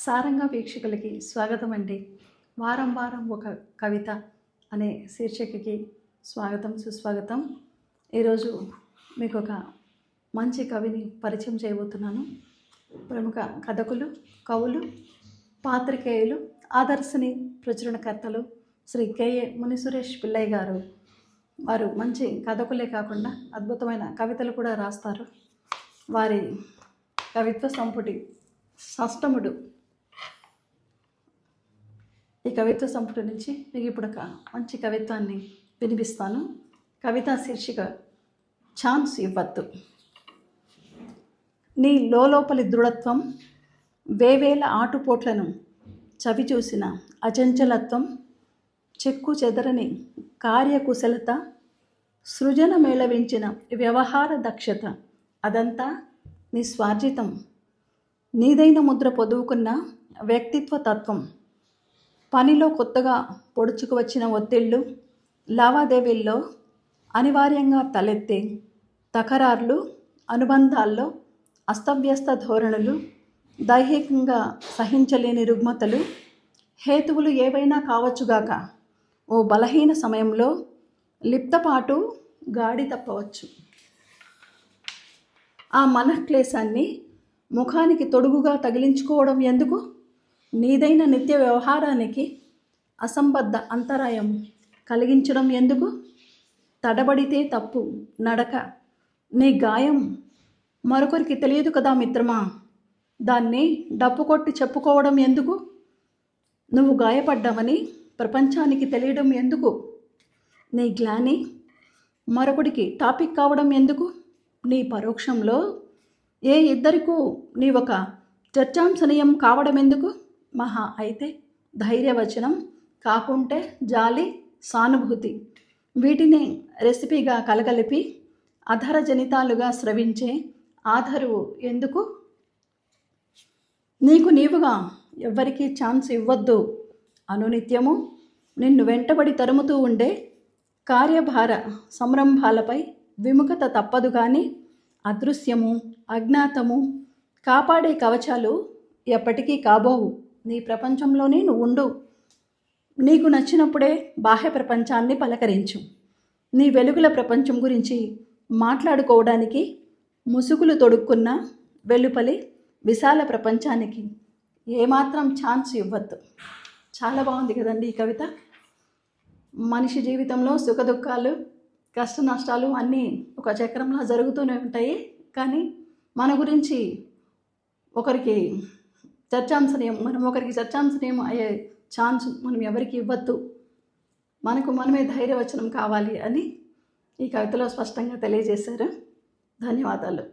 సారంగా వీక్షకులకి స్వాగతం అండి. వారం వారం ఒక కవిత అనే శీర్షికకి స్వాగతం సుస్వాగతం. ఈరోజు మీకు ఒక మంచి కవిని పరిచయం చేయబోతున్నాను. ప్రముఖ కథకులు, కవులు, పాత్రికేయులు, ఆదర్శని ప్రచురణకర్తలు శ్రీ కెఏ మునిసురేష్ పిల్లయ్య గారు. వారు మంచి కథకులే కాకుండా అద్భుతమైన కవితలు కూడా రాస్తారు. వారి కవిత్వ సంపుటి షష్టముడు. ఈ కవిత్వ సంపుటి నుంచి మీకు ఇప్పుడు ఒక మంచి కవిత్వాన్ని వినిపిస్తాను. కవితా శీర్షిక ఛాన్స్ ఇవ్వద్దు. నీ లోపలి దృఢత్వం, వేవేల ఆటుపోట్లను చవిచూసిన అచంచలత్వం, చెక్కు చెదరని కార్యకుశలత, సృజన మేళవించిన వ్యవహార దక్షత, అదంతా నీ స్వార్జితం. నీదైన ముద్ర పొదువుకున్న వ్యక్తిత్వ తత్వం, పనిలో కొత్తగా పొడుచుకు వచ్చిన ఒత్తిళ్ళు, లావాదేవీల్లో అనివార్యంగా తలెత్తే తకరార్లు, అనుబంధాల్లో అస్తవ్యస్త ధోరణులు, దైహికంగా సహించలేని రుగ్మతలు, హేతువులు ఏవైనా కావచ్చుగాక ఓ బలహీన సమయంలో లిప్తపాటు గాడి తప్పవచ్చు. ఆ మనఃక్లేశాన్ని ముఖానికి తొడుగుగా తగిలించుకోవడం ఎందుకు? నీదైన నిత్య వ్యవహారానికి అసంబద్ధ అంతరాయం కలిగించడం ఎందుకు? తడబడితే తప్పు నడక, నీ గాయం మరొకరికి తెలియదు కదా మిత్రమా, దాన్ని డప్పు కొట్టి చెప్పుకోవడం ఎందుకు? నువ్వు గాయపడ్డావని ప్రపంచానికి తెలియడం ఎందుకు? నీ గ్లాని మరొకడికి టాపిక్ కావడం ఎందుకు? నీ పరోక్షంలో ఏ ఇద్దరికూ నీ ఒక చర్చాంశనీయం కావడం ఎందుకు? మహా అయితే ధైర్యవచనం, కాకుంటే జాలి, సానుభూతి, వీటిని రెసిపీగా కలగలిపి అధర జనితాలుగా స్రవించే ఆధరువు ఎందుకు? నీకు నీవుగా ఎవ్వరికీ ఛాన్స్ ఇవ్వద్దు. అనునిత్యము నిన్ను వెంటబడి తరుముతూ ఉండే కార్యభార సంరంభాలపై విముఖత తప్పదు. కానీ అదృశ్యము, అజ్ఞాతము కాపాడే కవచాలు ఎప్పటికీ కాబోవు. నీ ప్రపంచంలోనే నువ్వు ఉండు. నీకు నచ్చినప్పుడే బాహ్య ప్రపంచాన్ని పలకరించు. నీ వెలుగుల ప్రపంచం గురించి మాట్లాడుకోవడానికి ముసుగులు తొడుక్కున్న వెలుపలి విశాల ప్రపంచానికి ఏమాత్రం ఛాన్స్ ఇవ్వద్దు. చాలా బాగుంది కదండి ఈ కవిత. మనిషి జీవితంలో సుఖదుఖాలు, కష్ట నష్టాలు అన్నీ ఒక చక్రంలా జరుగుతూనే ఉంటాయి. కానీ మన గురించి ఒకరికి చర్చాంశనీయం అయ్యే ఛాన్స్ మనం ఎవరికి ఇవ్వద్దు. మనకు మనమే ధైర్యవచనం కావాలి అని ఈ కవితలో స్పష్టంగా తెలియజేశారు. ధన్యవాదాలు.